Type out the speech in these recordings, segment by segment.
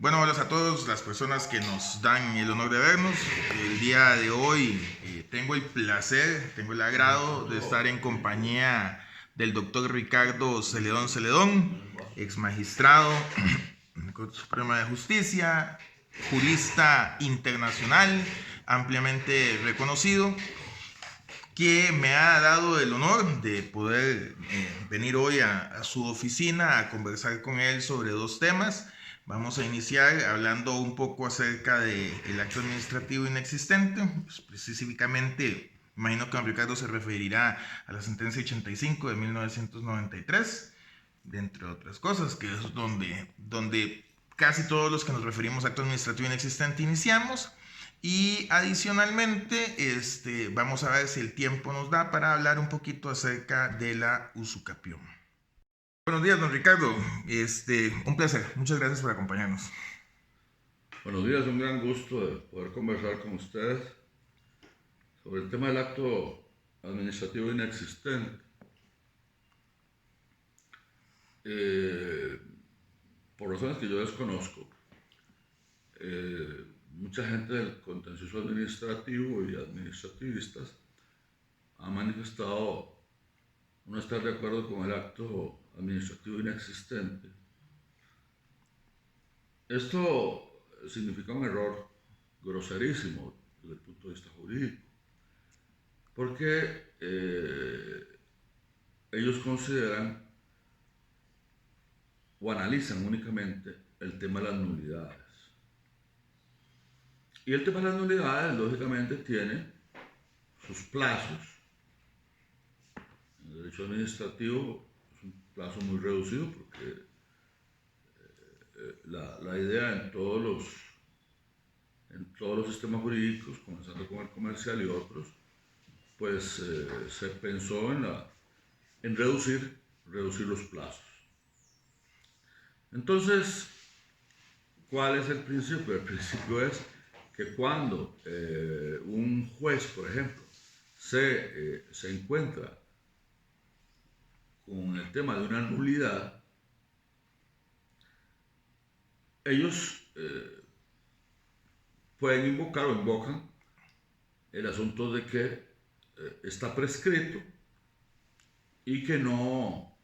Bueno, hola a todas las personas que nos dan el honor de vernos. El día de hoy tengo el placer, tengo el agrado de estar en compañía del doctor Ricardo Celedón, ex magistrado en la Corte Suprema de Justicia, jurista internacional, ampliamente reconocido, que me ha dado el honor de poder venir hoy a su oficina a conversar con él sobre dos temas. Vamos a iniciar hablando un poco acerca del acto administrativo inexistente, pues, específicamente. Imagino que don Ricardo se referirá a la sentencia 85 de 1993, de entre otras cosas, que es donde casi todos los que nos referimos a acto administrativo inexistente iniciamos. Y adicionalmente, vamos a ver si el tiempo nos da para hablar un poquito acerca de la usucapión. Buenos días, don Ricardo. Un placer. Muchas gracias por acompañarnos. Buenos días, un gran gusto de poder conversar con ustedes sobre el tema del acto administrativo inexistente. Por razones que yo desconozco, mucha gente del contencioso administrativo y administrativistas ha manifestado no estar de acuerdo con el acto administrativo inexistente. Esto significa un error groserísimo desde el punto de vista jurídico, porque ellos consideran o analizan únicamente el tema de las nulidades. Y el tema de las nulidades, lógicamente, tiene sus plazos. En el derecho administrativo es un plazo muy reducido porque la idea en todos los sistemas jurídicos, comenzando con el comercial y otros, pues se pensó en reducir los plazos. Entonces, ¿cuál es el principio? El principio es que cuando un juez, por ejemplo, se encuentra con el tema de una nulidad, ellos pueden invocar o invocan el asunto de que está prescrito y que no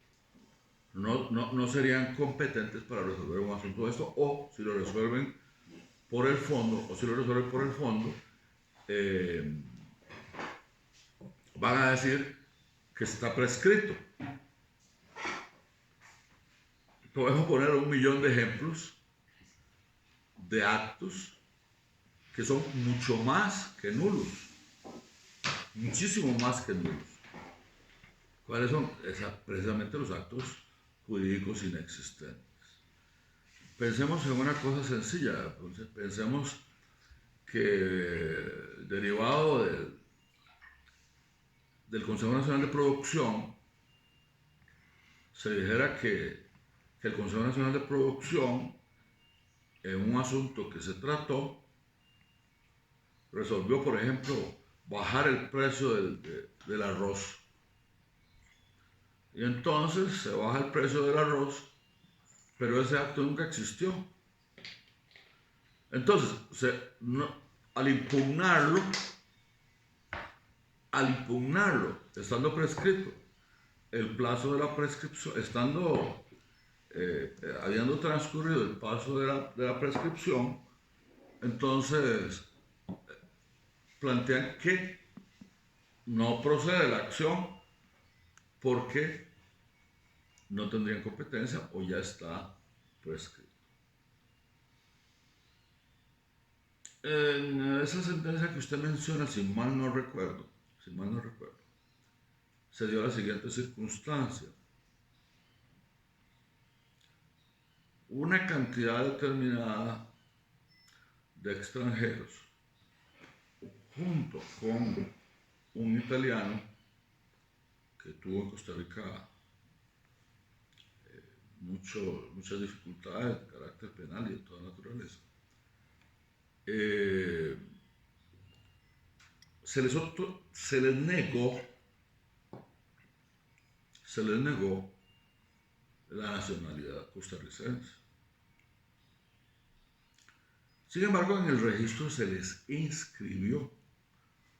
serían competentes para resolver un asunto de esto, o si lo resuelven por el fondo, van a decir que está prescrito. Podemos poner 1.000.000 de ejemplos de actos que son mucho más que nulos, muchísimo más que nulos. ¿Cuáles son? Precisamente los actos jurídicos inexistentes. Pensemos en una cosa sencilla. Pensemos que derivado del Consejo Nacional de Producción se dijera que el Consejo Nacional de Producción, en un asunto que se trató, resolvió, por ejemplo, bajar el precio del arroz. Y entonces se baja el precio del arroz, pero ese acto nunca existió. Entonces, al impugnarlo, estando prescrito, el plazo de la prescripción, habiendo transcurrido el plazo de la prescripción, entonces plantean que no procede la acción porque no tendrían competencia o ya está prescrito. En esa sentencia que usted menciona, si mal no recuerdo, se dio la siguiente circunstancia. Una cantidad determinada de extranjeros, junto con un italiano que tuvo en Costa Rica muchas dificultades de carácter penal y de toda naturaleza, se les negó la nacionalidad costarricense. Sin embargo, en el registro se les inscribió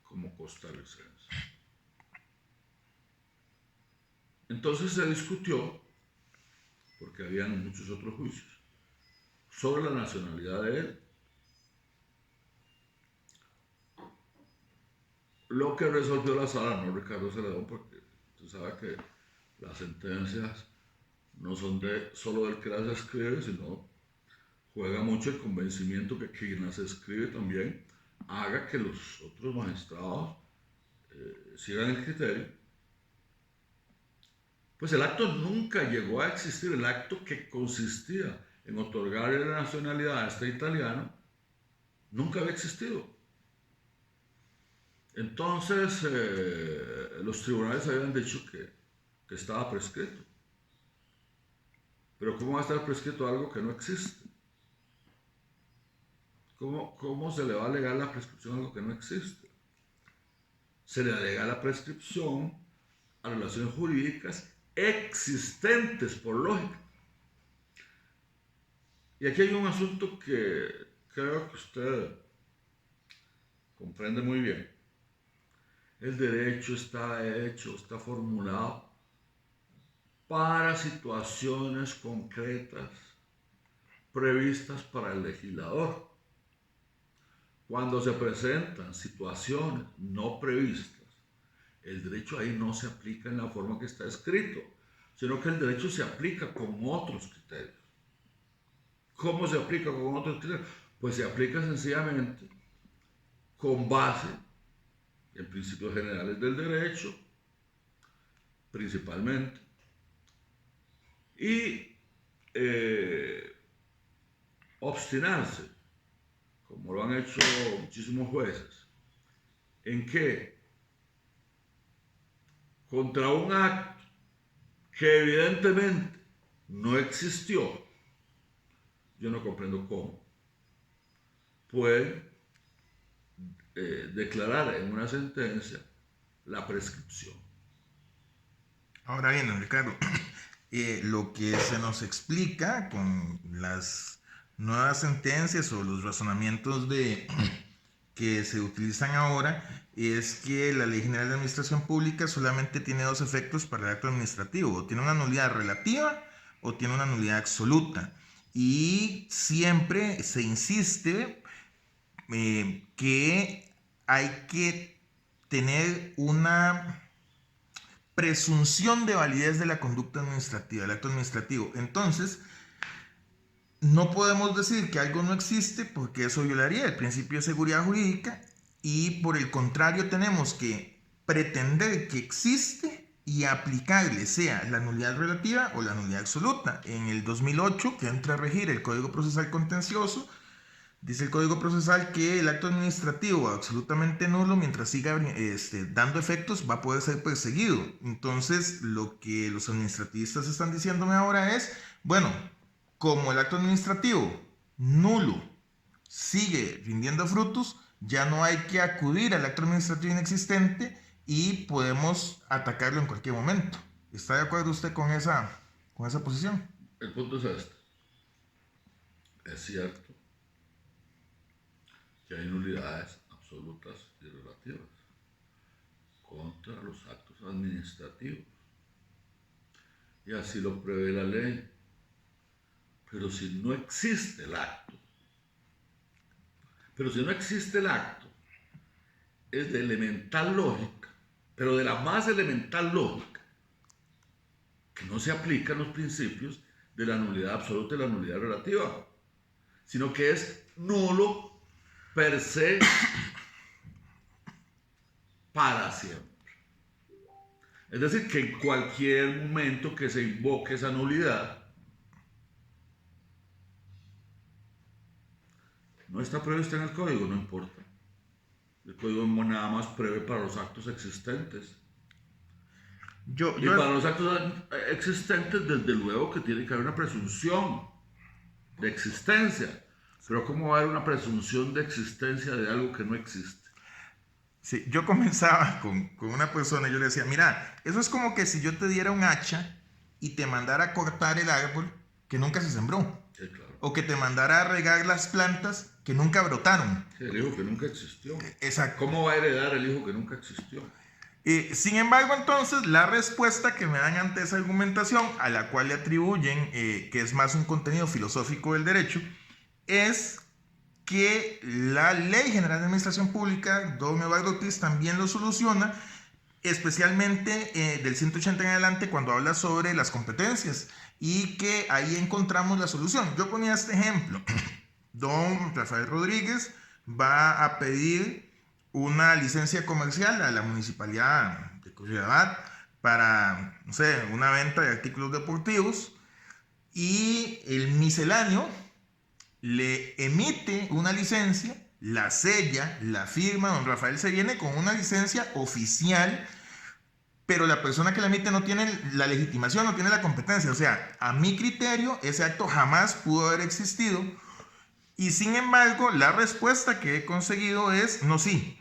como costarricenses. Entonces se discutió, porque habían muchos otros juicios, sobre la nacionalidad de él. Lo que resolvió la sala, no Ricardo Celedón, porque usted sabe que las sentencias no son solo del que las escribe, sino juega mucho el convencimiento que quien las escribe también haga que los otros magistrados sigan el criterio. Pues el acto nunca llegó a existir. El acto que consistía en otorgarle la nacionalidad a este italiano nunca había existido. Entonces los tribunales habían dicho que estaba prescrito. Pero ¿cómo va a estar prescrito algo que no existe? ¿Cómo se le va a alegar la prescripción a algo que no existe? Se le alega la prescripción a relaciones jurídicas existentes por lógica. Y aquí hay un asunto que creo que usted comprende muy bien. El derecho está hecho, está formulado para situaciones concretas previstas para el legislador. Cuando se presentan situaciones no previstas, el derecho ahí no se aplica en la forma que está escrito, sino que el derecho se aplica con otros criterios. ¿Cómo se aplica con otros criterios? Pues se aplica sencillamente con base en principios generales del derecho, principalmente, y obstinarse, como lo han hecho muchísimos jueces, en que contra un acto que evidentemente no existió, yo no comprendo cómo, puede declarar en una sentencia la prescripción. Ahora bien, don Ricardo, lo que se nos explica con las nuevas sentencias o los razonamientos que se utilizan ahora es que la Ley General de Administración Pública solamente tiene dos efectos para el acto administrativo: o tiene una nulidad relativa o tiene una nulidad absoluta. Y siempre se insiste que hay que tener una presunción de validez de la conducta administrativa, del acto administrativo. Entonces, no podemos decir que algo no existe porque eso violaría el principio de seguridad jurídica, y por el contrario tenemos que pretender que existe y aplicarle sea la nulidad relativa o la nulidad absoluta. En el 2008, que entra a regir el Código Procesal Contencioso, dice el Código Procesal que el acto administrativo absolutamente nulo, mientras siga dando efectos, va a poder ser perseguido. Entonces, lo que los administrativistas están diciéndome ahora es, bueno, como el acto administrativo nulo sigue rindiendo frutos, ya no hay que acudir al acto administrativo inexistente y podemos atacarlo en cualquier momento. ¿Está de acuerdo usted con esa posición? El punto es este. Es cierto que hay nulidades absolutas y relativas contra los actos administrativos, y así lo prevé la ley. Pero si no existe el acto, es de elemental lógica, pero de la más elemental lógica, que no se aplican los principios de la nulidad absoluta y la nulidad relativa, sino que es nulo per se para siempre. Es decir, que en cualquier momento que se invoque esa nulidad, no está prevista en el código, no importa. El código nada más prevé para los actos existentes. Y para los actos existentes, desde luego que tiene que haber una presunción de existencia. Pero ¿cómo va a haber una presunción de existencia de algo que no existe? Sí, yo comenzaba con una persona y yo le decía, mira, eso es como que si yo te diera un hacha y te mandara a cortar el árbol que nunca se sembró. Sí, claro. o que te mandara a regar las plantas que nunca brotaron. Sí, el hijo que nunca existió. Exacto. ¿Cómo va a heredar el hijo que nunca existió? Sin embargo, entonces, la respuesta que me dan ante esa argumentación, a la cual le atribuyen que es más un contenido filosófico del derecho, es que la Ley General de Administración Pública, don Eduardo Ortiz, también lo soluciona, especialmente del 180 en adelante, cuando habla sobre las competencias, y que ahí encontramos la solución. Yo ponía este ejemplo. Don Rafael Rodríguez va a pedir una licencia comercial a la municipalidad de Curridabat para, no sé, una venta de artículos deportivos, y el misceláneo le emite una licencia, la sella, la firma, don Rafael se viene con una licencia oficial, pero la persona que la emite no tiene la legitimación, no tiene la competencia. O sea, a mi criterio, ese acto jamás pudo haber existido. Y sin embargo, la respuesta que he conseguido es, no, sí,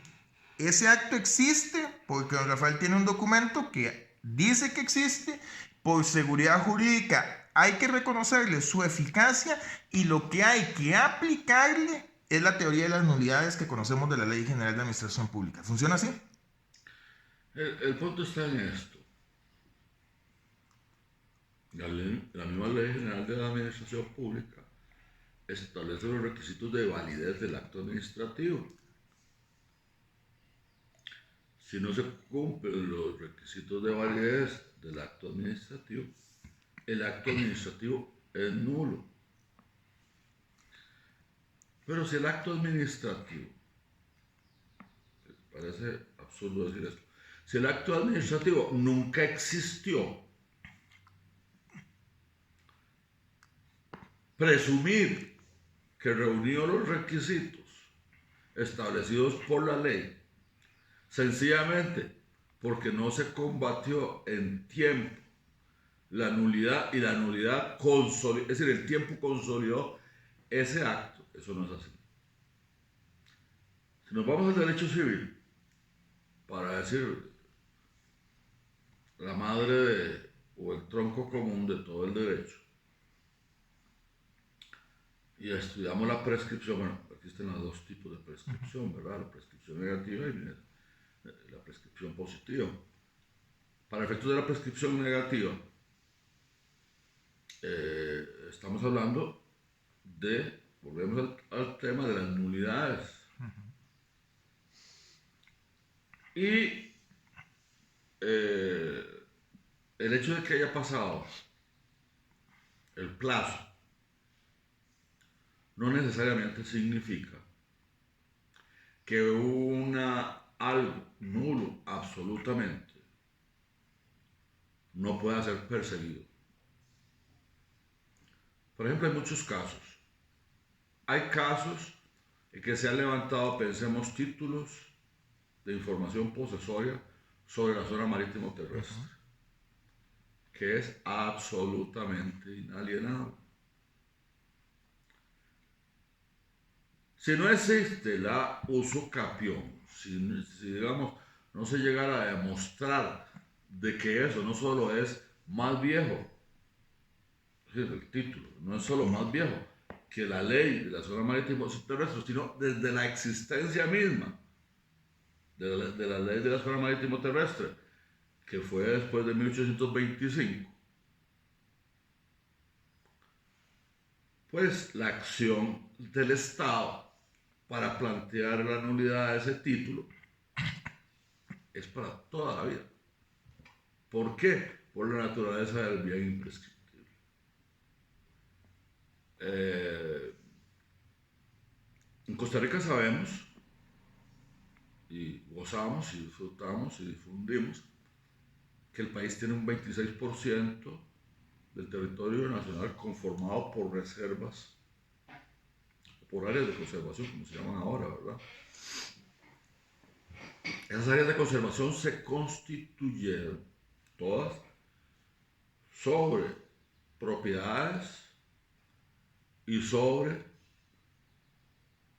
ese acto existe porque don Rafael tiene un documento que dice que existe. Por seguridad jurídica hay que reconocerle su eficacia, y lo que hay que aplicarle es la teoría de las nulidades que conocemos de la Ley General de Administración Pública. ¿Funciona así? El punto está en esto. La misma Ley General de la Administración Pública establece los requisitos de validez del acto administrativo. Si no se cumplen los requisitos de validez del acto administrativo, el acto administrativo es nulo. Pero si el acto administrativo, parece absurdo decir esto, si el acto administrativo nunca existió, presumir que reunió los requisitos establecidos por la ley, sencillamente porque no se combatió en tiempo la nulidad, y la nulidad consolidó, es decir, el tiempo consolidó ese acto, eso no es así. Si nos vamos al derecho civil, para decir la madre o el tronco común de todo el derecho, y estudiamos la prescripción, bueno, existen los dos tipos de prescripción, ¿verdad? La prescripción negativa y la prescripción positiva. Para efectos de la prescripción negativa, estamos hablando de, volvemos al tema de las nulidades. Y el hecho de que haya pasado el plazo no necesariamente significa que algo nulo absolutamente no pueda ser perseguido. Por ejemplo, hay muchos casos. Hay casos en que se han levantado, pensemos, títulos de información posesoria sobre la zona marítimo terrestre, que es absolutamente inalienable. Si no existe la usucapión, si digamos no se llegara a demostrar de que eso no solo es más viejo, es decir, el título no es solo más viejo que la ley de la zona marítimo terrestre, sino desde la existencia misma de la ley de la zona marítimo terrestre, que fue después de 1825, pues la acción del Estado para plantear la nulidad de ese título es para toda la vida. ¿Por qué? Por la naturaleza del bien imprescriptible. En Costa Rica sabemos, y gozamos, y disfrutamos, y difundimos, que el país tiene un 26% del territorio nacional conformado por reservas, por áreas de conservación, como se llaman ahora, ¿verdad? Esas áreas de conservación se constituyeron todas sobre propiedades y sobre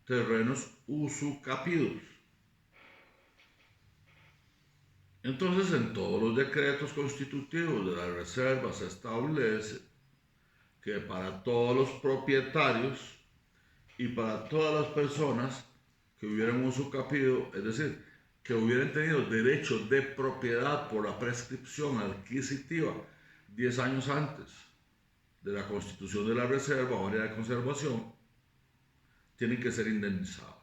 terrenos usucapidos. Entonces, en todos los decretos constitutivos de la reserva se establece que para todos los propietarios y para todas las personas que hubieran usucapido, es decir, que hubieran tenido derechos de propiedad por la prescripción adquisitiva 10 años antes de la constitución de la reserva o área de conservación, tienen que ser indemnizados.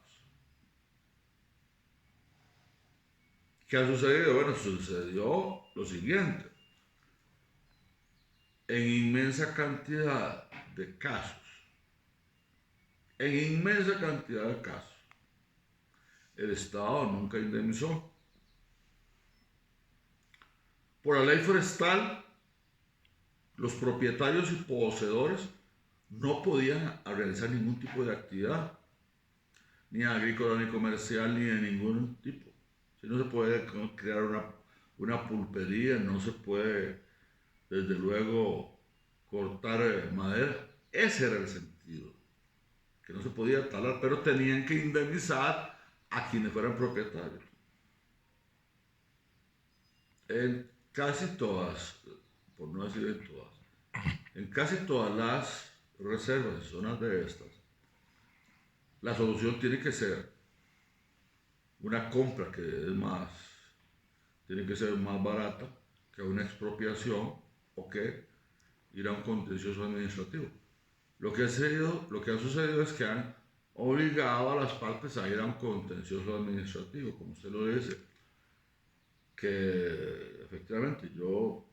¿Qué ha sucedido? Bueno, sucedió lo siguiente. En inmensa cantidad de casos, el Estado nunca indemnizó. Por la ley forestal, los propietarios y poseedores no podían realizar ningún tipo de actividad, ni agrícola, ni comercial, ni de ningún tipo. Si no se puede crear una pulpería, no se puede, desde luego, cortar madera. Ese era el sentido, que no se podía talar, pero tenían que indemnizar a quienes fueran propietarios. En casi todas, por no decir en todas, en casi todas las reservas y zonas de estas, la solución tiene que ser una compra que es más, tiene que ser más barata que una expropiación o que ir a un contencioso administrativo. Lo que ha sucedido es que han obligado a las partes a ir a un contencioso administrativo, como usted lo dice, que efectivamente yo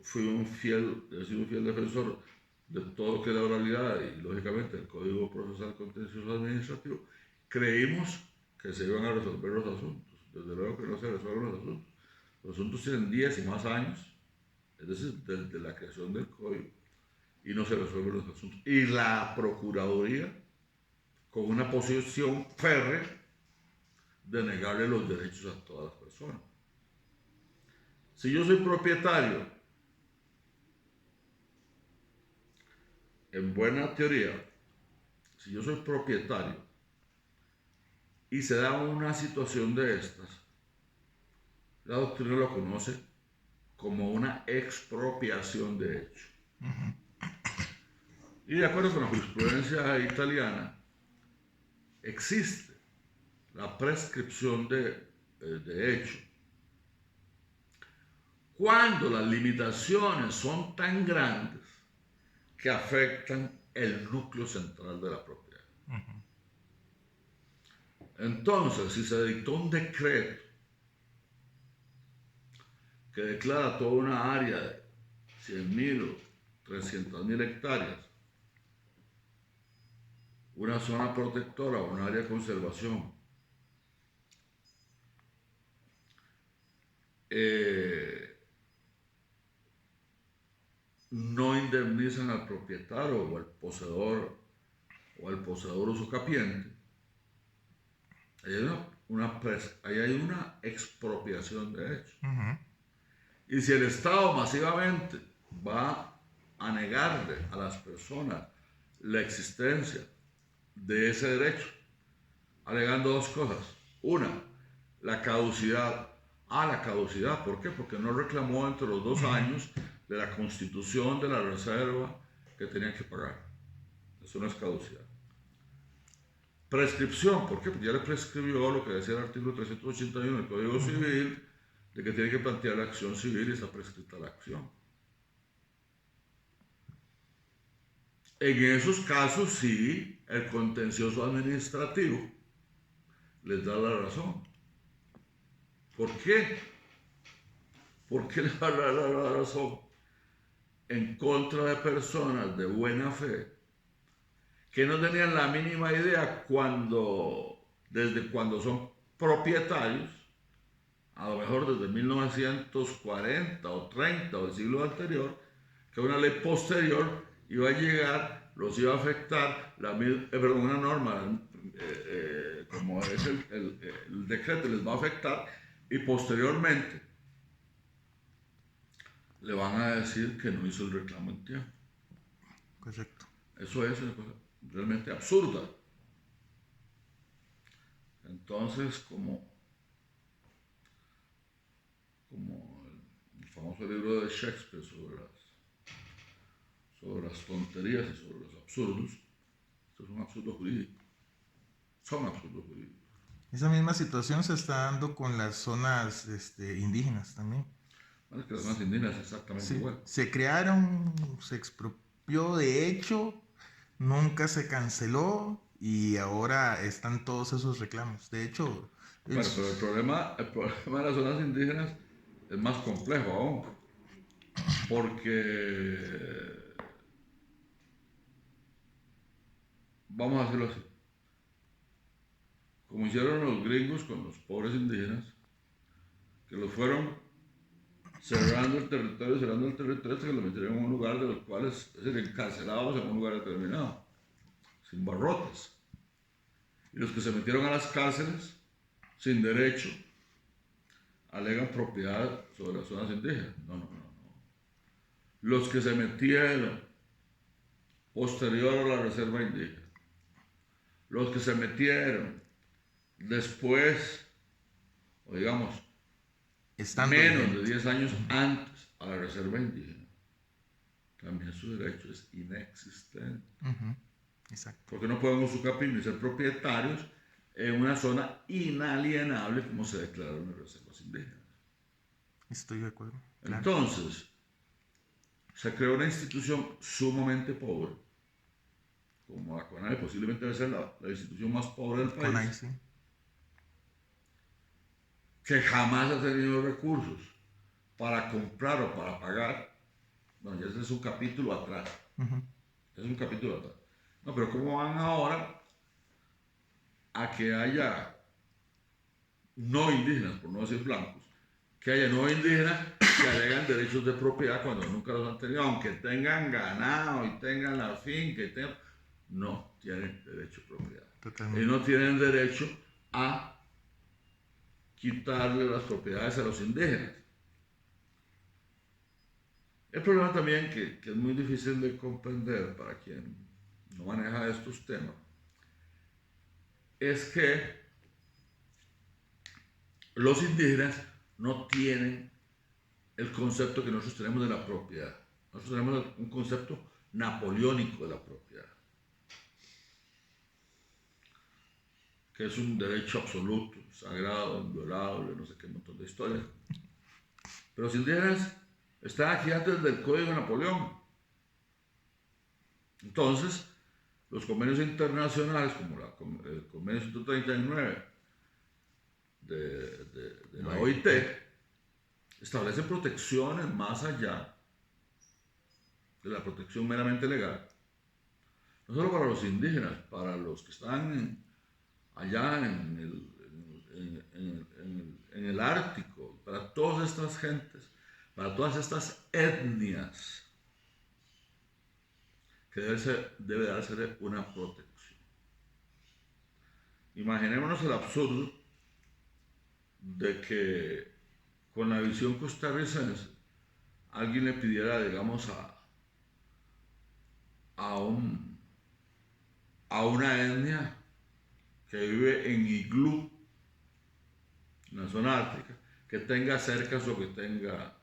he sido un fiel defensor de todo lo que es la oralidad y lógicamente el Código Procesal Contencioso Administrativo. Creímos que se iban a resolver los asuntos. Desde luego que no se resuelven los asuntos. Los asuntos tienen 10 y más años, es decir, desde la creación del Código, y no se resuelven los asuntos. Y la Procuraduría, con una posición férrea de negarle los derechos a todas las personas. Si yo soy propietario, en buena teoría, si yo soy propietario y se da una situación de estas, la doctrina lo conoce como una expropiación de hecho. Y de acuerdo con la jurisprudencia italiana, existe la prescripción de hecho cuando las limitaciones son tan grandes que afectan el núcleo central de la propiedad. Entonces, si se dictó un decreto que declara toda una área de 100.000 o 300.000 hectáreas, una zona protectora o un área de conservación, no indemnizan al propietario o al poseedor usucapiente, ahí hay una expropiación de hecho. Y si el Estado masivamente va a negarle a las personas la existencia de ese derecho, alegando dos cosas. Una, la caducidad. La caducidad, ¿por qué? Porque no reclamó entre los 2 años de la constitución de la reserva que tenían que pagar. Eso no es caducidad. Prescripción, ¿por qué? Porque ya le prescribió lo que decía el artículo 381 del Código Civil, de que tiene que plantear la acción civil y está prescrita la acción. En esos casos sí, el contencioso administrativo les da la razón. ¿Por qué? ¿Por qué les da la razón? En contra de personas de buena fe que no tenían la mínima idea desde cuando son propietarios, a lo mejor desde 1940 o 30 o el siglo anterior, que una ley posterior iba a llegar, los iba a afectar, una norma como es el decreto les va a afectar, y posteriormente le van a decir que no hizo el reclamo en tiempo. Correcto. Eso es una cosa realmente absurda. Entonces, como el famoso libro de Shakespeare sobre sobre las tonterías y sobre los absurdos. Esto es un absurdo jurídico. Son absurdos jurídicos. Esa misma situación se está dando con las zonas indígenas también. Bueno, es que las zonas indígenas es exactamente Sí, igual. se crearon, se expropió de hecho, nunca se canceló y ahora están todos esos reclamos. De hecho, Bueno, pero el problema de las zonas indígenas es más complejo aún, porque, vamos a hacerlo así, como hicieron los gringos con los pobres indígenas, que los fueron cerrando el territorio hasta que los metieron en un lugar de los cuales, es decir, encarcelados en un lugar determinado, sin barrotes. Y los que se metieron a las cárceles sin derecho alegan propiedad sobre las zonas indígenas. No. Los que se metieron posterior a la reserva indígena, los que se metieron después, o digamos, menos de 10 años antes a la reserva indígena, también su derecho es inexistente. Exacto. Porque no pueden usucapiar ni ser propietarios en una zona inalienable como se declaró en las reservas indígenas. Estoy de acuerdo. Claro. Entonces, se creó una institución sumamente pobre, como la CONAIE, posiblemente debe ser la institución más pobre del país, CONAIE, sí. que jamás ha tenido recursos para comprar o para pagar. Bueno, ya ese es un capítulo atrás. Es un capítulo atrás. No, pero ¿cómo van ahora a que haya no indígenas, por no decir blancos, que haya no indígenas que alegan derechos de propiedad cuando nunca los han tenido, aunque tengan ganado y tengan la finca y tengan, no tienen derecho a propiedad? Totalmente. Y no tienen derecho a quitarle las propiedades a los indígenas. El problema también, que es muy difícil de comprender para quien no maneja estos temas, es que los indígenas no tienen el concepto que nosotros tenemos de la propiedad. Nosotros tenemos un concepto napoleónico de la propiedad, que es un derecho absoluto, sagrado, inviolable, no sé qué montón de historias. Pero los indígenas están aquí antes del Código de Napoleón. Entonces, los convenios internacionales, como el convenio 139 de la OIT, establecen protecciones más allá de la protección meramente legal, no solo para los indígenas, para los que están allá en el Ártico, para todas estas gentes, para todas estas etnias, que debe darse una protección. Imaginémonos el absurdo de que con la visión costarricense alguien le pidiera, digamos, a una etnia que vive en iglú, en la zona ártica, que tenga cercas o que tenga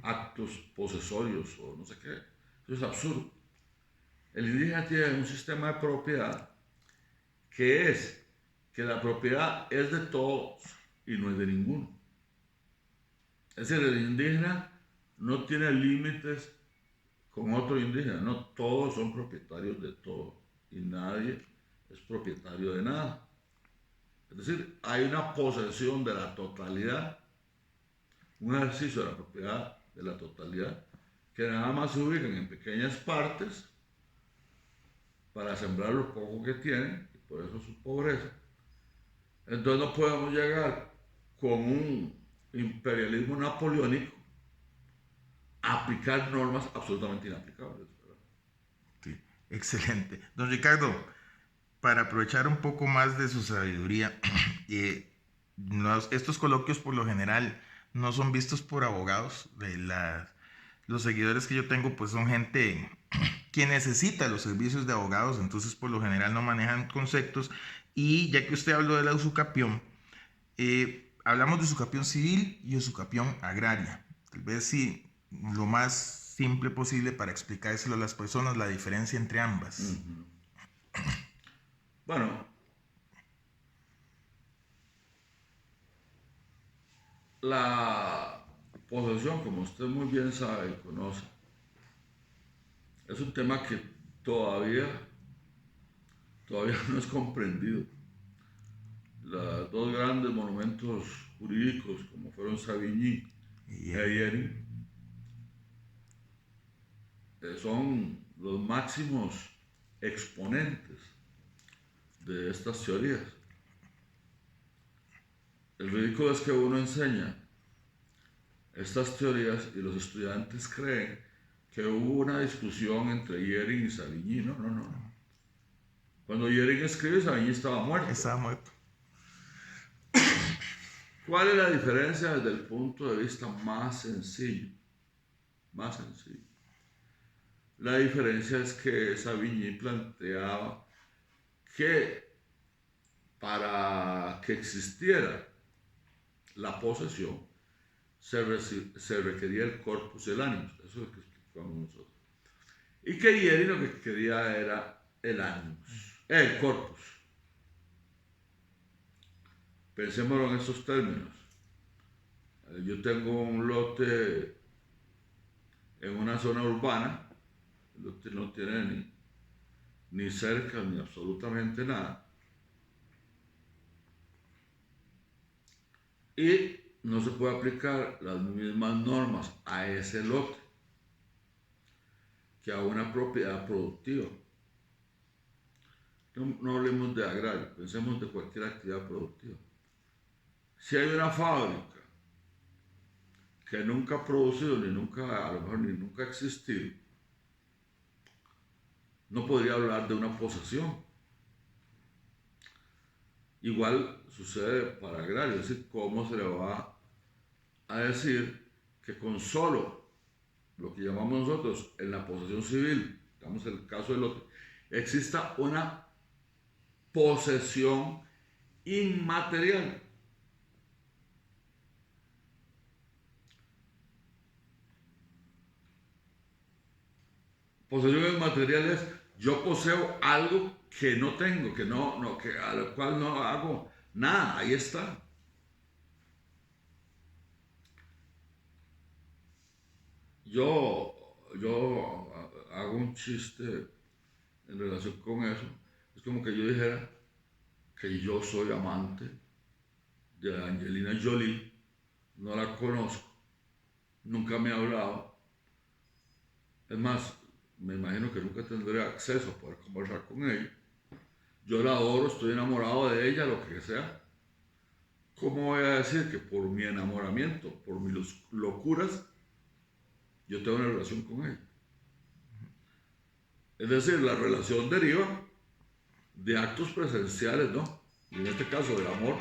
actos posesorios o no sé qué. Eso es absurdo. El indígena tiene un sistema de propiedad que es que la propiedad es de todos y no es de ninguno. Es decir, el indígena no tiene límites con otro indígena, no todos son propietarios de todo y nadie es propietario de nada. Es decir, hay una posesión de la totalidad, un ejercicio de la propiedad de la totalidad, que nada más se ubican en pequeñas partes para sembrar lo poco que tienen, y por eso su pobreza. Entonces no podemos llegar con un imperialismo napoleónico a aplicar normas absolutamente inaplicables, ¿verdad? Sí, excelente. Don Ricardo, para aprovechar un poco más de su sabiduría, estos coloquios por lo general no son vistos por abogados. Los seguidores que yo tengo pues son gente que necesita los servicios de abogados, entonces por lo general no manejan conceptos. Y ya que usted habló de la usucapión, hablamos de usucapión civil y usucapión agraria. Tal vez sí, lo más simple posible para explicárselo a las personas la diferencia entre ambas. Bueno, la posesión, como usted muy bien sabe y conoce, es un tema que todavía no es comprendido. Los dos grandes monumentos jurídicos, como fueron Savigny y Hering, son los máximos exponentes de estas teorías. El ridículo es que uno enseña estas teorías y los estudiantes creen que hubo una discusión entre Hering y Savigny. No. Cuando Hering escribe, Savigny estaba muerto. Estaba muerto. ¿Cuál es la diferencia desde el punto de vista más sencillo? Más sencillo. La diferencia es que Savigny planteaba que para que existiera la posesión se requería el corpus y el ánimos. Eso es lo que explicamos nosotros. Y que Hering lo que quería era el ánimos, el corpus. Pensémoslo en estos términos. Yo tengo un lote en una zona urbana. El lote no tiene ni cerca ni absolutamente nada. Y no se puede aplicar las mismas normas a ese lote que a una propiedad productiva. No hablemos de agrario, pensemos de cualquier actividad productiva. Si hay una fábrica que nunca ha producido, ni nunca, a lo mejor ni nunca ha existido, no podría hablar de una posesión. Igual sucede para agrario, es decir, ¿cómo se le va a decir que con solo lo que llamamos nosotros en la posesión civil, digamos el caso del lote, exista una posesión inmaterial? Posesión inmaterial es yo poseo algo que no tengo, que a lo cual no hago nada, ahí está. Yo hago un chiste en relación con eso. Es como que yo dijera que yo soy amante de Angelina Jolie, no la conozco, nunca me ha hablado. Es más, me imagino que nunca tendré acceso a poder conversar con ella. Yo la adoro, estoy enamorado de ella, lo que sea. ¿Cómo voy a decir que por mi enamoramiento, por mis locuras, yo tengo una relación con ella? Es decir, la relación deriva de actos presenciales, ¿no? Y en este caso del amor,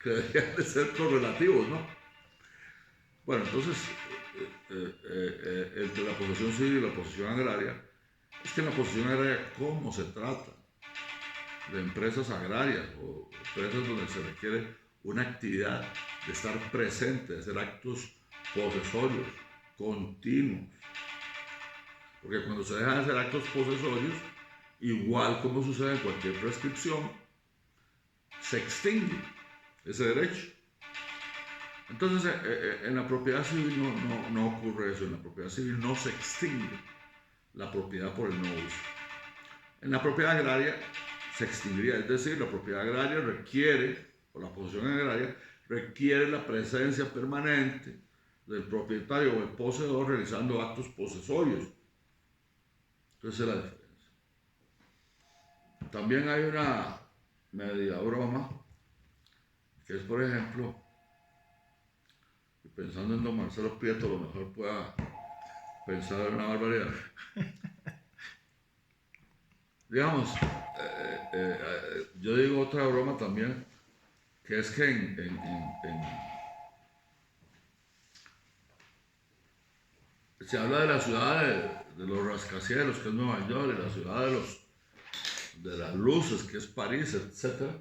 que deberían de ser correlativos, ¿no? Bueno, entonces, entre la posesión civil y la posesión agraria, es que en la posesión agraria, ¿cómo se trata? De empresas agrarias o empresas donde se requiere una actividad de estar presente, de hacer actos posesorios, continuos. Porque cuando se dejan de hacer actos posesorios, igual como sucede en cualquier prescripción, se extingue ese derecho. Entonces, en la propiedad civil no ocurre eso. En la propiedad civil no se extingue la propiedad por el no uso. En la propiedad agraria se extinguiría, es decir, la propiedad agraria requiere, o la posesión agraria, requiere la presencia permanente del propietario o el poseedor realizando actos posesorios. Entonces, esa es la diferencia. También hay una media broma, que es, por ejemplo, pensando en don Marcelo Prieto, a lo mejor pueda pensar en una barbaridad. Digamos, yo digo otra broma también, que es que se habla de la ciudad de los rascacielos, que es Nueva York, de la ciudad de las luces, que es París, etc.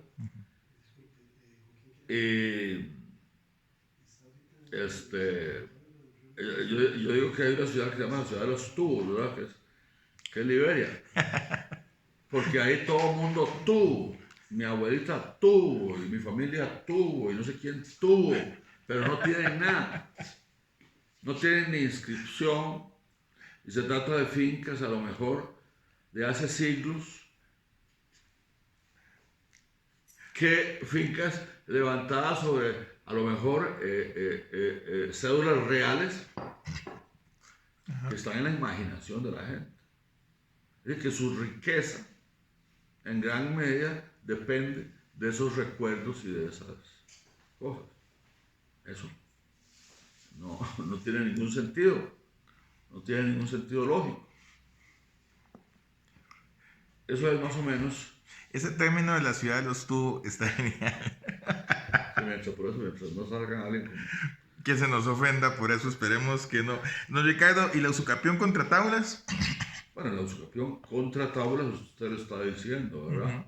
Y Yo digo que hay una ciudad que se llama la ciudad de los tubos, ¿verdad? Que es Liberia. Porque ahí todo el mundo tuvo. Mi abuelita tuvo, y mi familia tuvo, y no sé quién tuvo, pero no tienen nada. No tienen ni inscripción, y se trata de fincas a lo mejor de hace siglos, que fincas levantadas sobre a lo mejor cédulas reales que están en la imaginación de la gente. Es decir, que su riqueza en gran medida depende de esos recuerdos y de esas cosas. Eso no tiene ningún sentido, no tiene ningún sentido lógico. Eso es más o menos. Ese término de la ciudad de los tubos está genial. Por eso, mientras no salgan alguien como... Que se nos ofenda, por eso esperemos que no. No, Ricardo, ¿y la usucapión contra tablas? Bueno, la usucapión contra tablas, usted lo está diciendo, ¿verdad?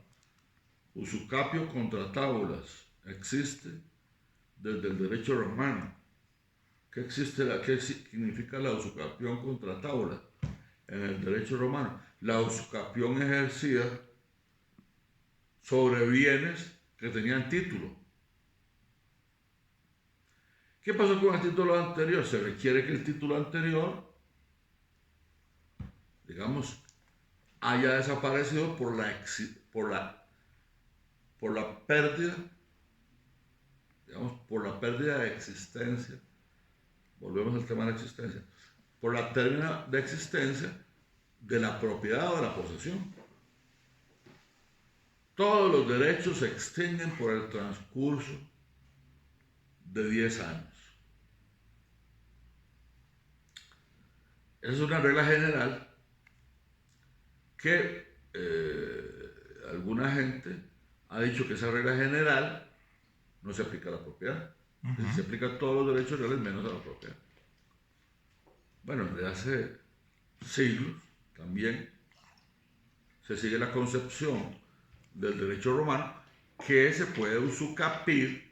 Usucapio contra tablas existe desde el derecho romano. ¿Qué significa la usucapión contra tablas en el derecho romano? La usucapión ejercida sobre bienes que tenían título. ¿Qué pasó con el título anterior? Se requiere que el título anterior, digamos, haya desaparecido por la pérdida, digamos, por la pérdida de existencia. Volvemos al tema de la existencia. Por la pérdida de existencia de la propiedad o de la posesión. Todos los derechos se extinguen por el transcurso de 10 años. Esa es una regla general que alguna gente ha dicho que esa regla general no se aplica a la propiedad. Se aplica a todos los derechos reales menos a la propiedad. Bueno, desde hace siglos también se sigue la concepción del derecho romano que se puede usucapir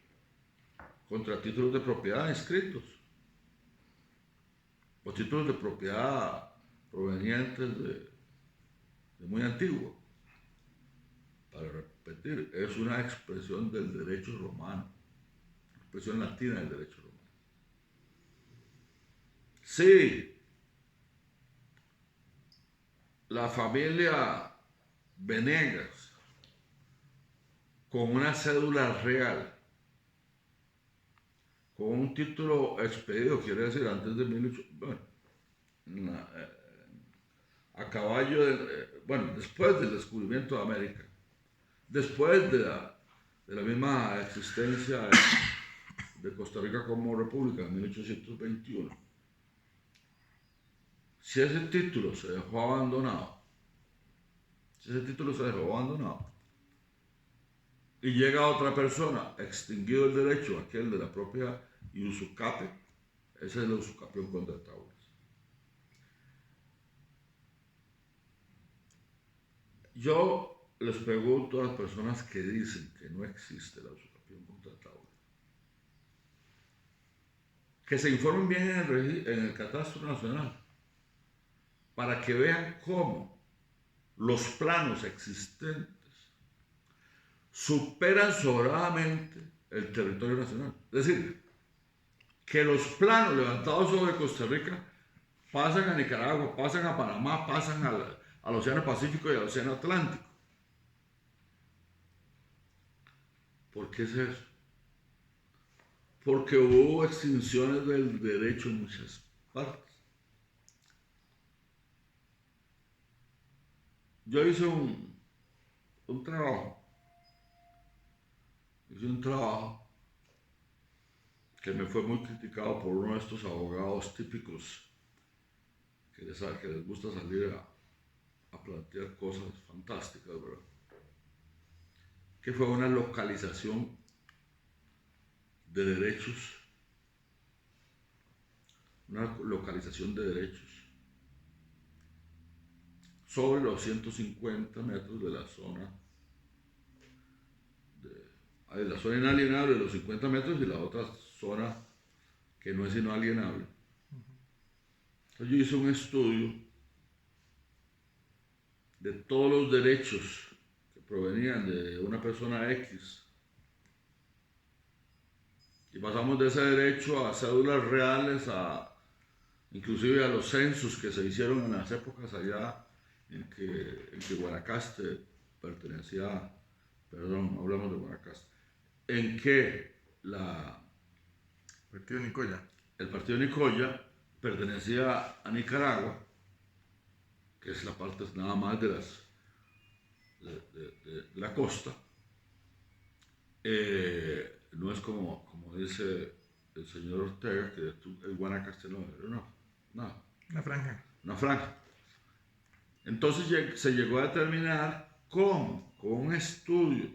contra títulos de propiedad inscritos o títulos de propiedad provenientes de muy antiguo. Para repetir, es una expresión del derecho romano, expresión latina del derecho romano. Sí, la familia Venegas, con una cédula real, con un título expedido, quiere decir antes de 1800, bueno, a caballo bueno, después del descubrimiento de América, después de la misma existencia de Costa Rica como república en 1821, si ese título se dejó abandonado, y llega otra persona, extinguido el derecho, aquel de la propiedad, y usucape, esa es la usucapión contra tablas. Yo les pregunto a las personas que dicen que no existe la usucapión contra tablas, que se informen bien en el Catastro Nacional, para que vean cómo los planos existentes superan sobradamente el territorio nacional. Es decir, que los planos levantados sobre Costa Rica pasan a Nicaragua, pasan a Panamá, pasan al Océano Pacífico y al Océano Atlántico. ¿Por qué es eso? Porque hubo extinciones del derecho en muchas partes. Yo hice un trabajo que me fue muy criticado por uno de estos abogados típicos que les gusta salir a plantear cosas fantásticas, ¿verdad? Que fue una localización de derechos, sobre los 150 metros de la zona inalienable de los 50 metros y la otra zona que no es inalienable, Entonces yo hice un estudio de todos los derechos que provenían de una persona X y pasamos de ese derecho a cédulas reales, inclusive a los censos que se hicieron en las épocas allá en que Guanacaste pertenecía, perdón, hablamos de Guanacaste, en que Partido Nicoya. el partido Nicoya pertenecía a Nicaragua, que es la parte nada más de la costa. No es como dice el señor Ortega, que el Guanacaste no, Una franja. Una franja. Entonces se llegó a determinar con un estudio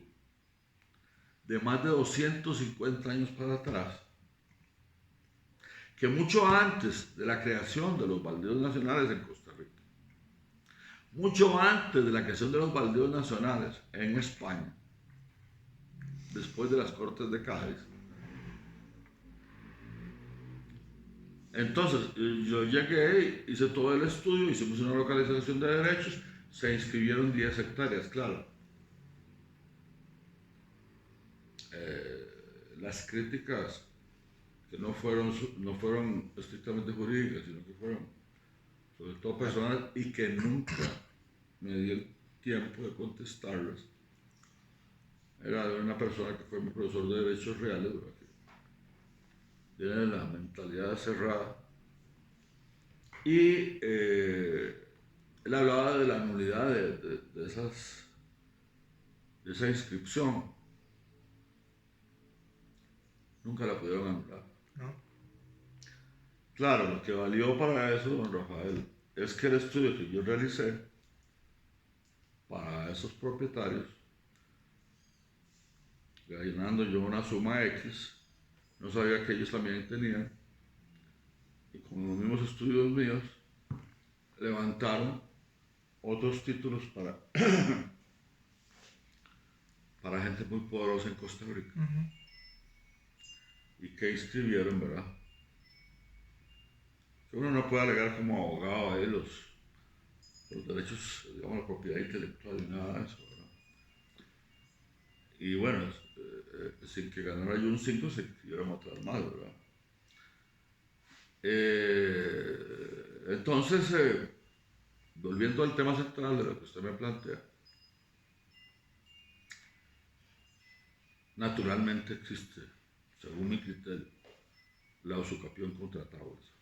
de más de 250 años para atrás, que mucho antes de la creación de los baldíos nacionales en Costa Rica, mucho antes de la creación de los baldíos nacionales en España, después de las Cortes de Cádiz, entonces yo llegué, hice todo el estudio, hicimos una localización de derechos, se inscribieron 10 hectáreas, claro. Las críticas que no fueron estrictamente jurídicas, sino que fueron sobre todo personales y que nunca me di el tiempo de contestarlas, era de una persona que fue mi profesor de Derechos Reales, ¿verdad? Que tiene la mentalidad cerrada, y él hablaba de la nulidad de esa inscripción. Nunca la pudieron anular. ¿No? Claro, lo que valió para eso, don Rafael, es que el estudio que yo realicé para esos propietarios, ganando yo una suma X, no sabía que ellos también tenían, y con los mismos estudios míos, levantaron otros títulos para gente muy poderosa en Costa Rica. Y que inscribieron, ¿verdad? Que uno no puede alegar como abogado ahí los derechos, digamos, la propiedad intelectual y nada de eso, ¿verdad? Y bueno, sin que ganara yo un 5 se inscribieron otras más, ¿verdad? Entonces, volviendo al tema central de lo que usted me plantea, naturalmente existe, según mi criterio, la usucapión contra tablas.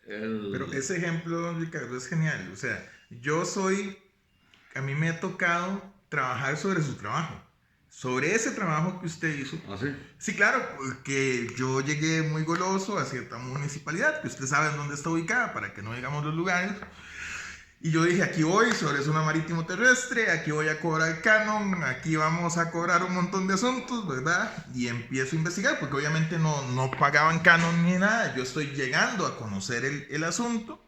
Pero ese ejemplo, don Ricardo, es genial. O sea, a mí me ha tocado trabajar sobre su trabajo, sobre ese trabajo que usted hizo. ¿Ah, sí? Sí, claro, porque yo llegué muy goloso a cierta municipalidad, que usted sabe en dónde está ubicada, para que no digamos los lugares. Y yo dije, aquí voy sobre zona marítimo terrestre, aquí voy a cobrar canon, aquí vamos a cobrar un montón de asuntos, ¿verdad? Y empiezo a investigar, porque obviamente no pagaban canon ni nada, yo estoy llegando a conocer el asunto.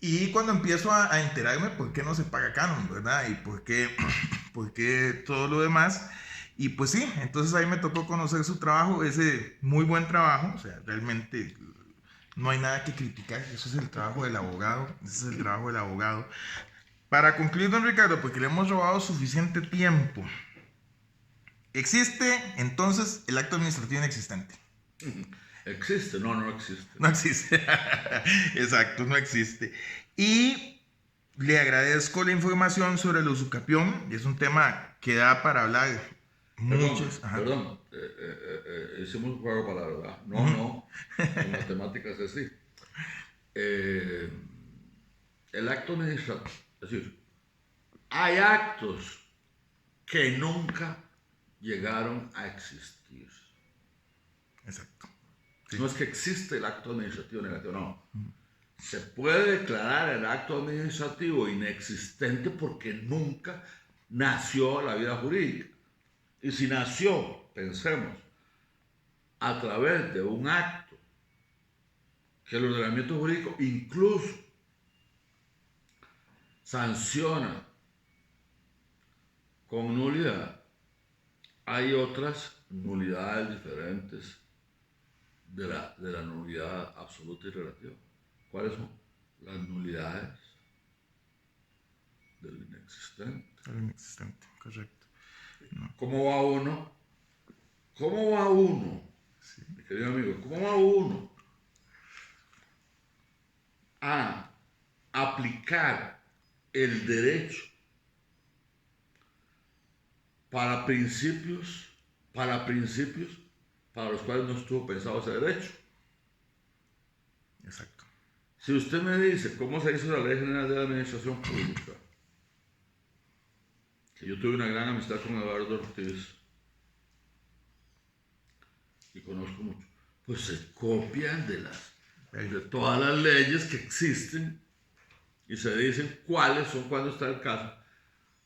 Y cuando empiezo a enterarme por qué no se paga canon, ¿verdad? Y por qué todo lo demás. Y pues sí, entonces ahí me tocó conocer su trabajo, ese muy buen trabajo, o sea, realmente no hay nada que criticar, eso es el trabajo del abogado, ese es el trabajo del abogado. Para concluir, don Ricardo, porque le hemos robado suficiente tiempo, ¿existe entonces el acto administrativo inexistente? ¿Existe? No existe. No existe. Exacto, no existe. Y le agradezco la información sobre el usucapión, es un tema que da para hablar muchos. Perdón, hicimos un juego para la verdad. No, en matemáticas es así. El acto administrativo, es decir, hay actos que nunca llegaron a existir. Exacto. Sí. No es que existe el acto administrativo negativo, no. Se puede declarar el acto administrativo inexistente porque nunca nació la vida jurídica. Y si nació, pensemos, a través de un acto que el ordenamiento jurídico incluso sanciona con nulidad, hay otras nulidades diferentes de la nulidad absoluta y relativa. ¿Cuáles son? Las nulidades de lo inexistente. El inexistente, correcto. ¿Cómo va uno? ¿Cómo va uno? Sí. Mi querido amigo, ¿cómo va uno a aplicar el derecho para principios para los cuales no estuvo pensado ese derecho? Exacto. Si usted me dice cómo se hizo la Ley General de la Administración Pública, que yo tuve una gran amistad con Eduardo Ortiz y conozco mucho, pues se copian de todas las leyes que existen y se dicen cuáles son cuando está el caso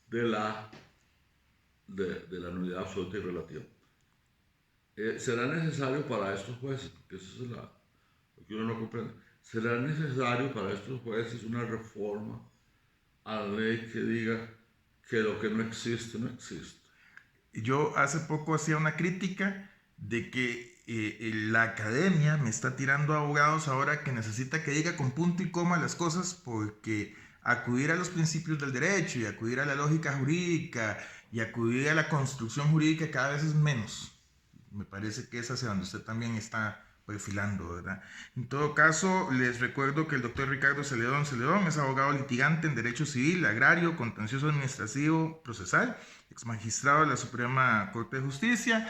de la nulidad absoluta y relativa. ¿Será necesario para estos jueces, porque eso es lo que uno no comprende, será necesario para estos jueces una reforma a la ley que diga que lo que no existe, no existe? Yo hace poco hacía una crítica de que la academia me está tirando a abogados ahora que necesita que diga con punto y coma las cosas, porque acudir a los principios del derecho y acudir a la lógica jurídica y acudir a la construcción jurídica cada vez es menos. Me parece que es hacia donde usted también está perfilando, ¿verdad? En todo caso, les recuerdo que el doctor Ricardo Celedón es abogado litigante en Derecho Civil, Agrario, Contencioso Administrativo, Procesal, ex magistrado de la Suprema Corte de Justicia,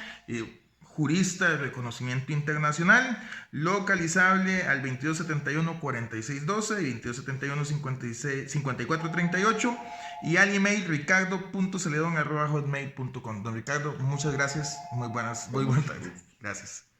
jurista de reconocimiento internacional, localizable al 2271-4612 y 2271-5438 y al email ricardo.celedon@hotmail.com. Don Ricardo, muchas gracias, muy buenas tardes. Gracias.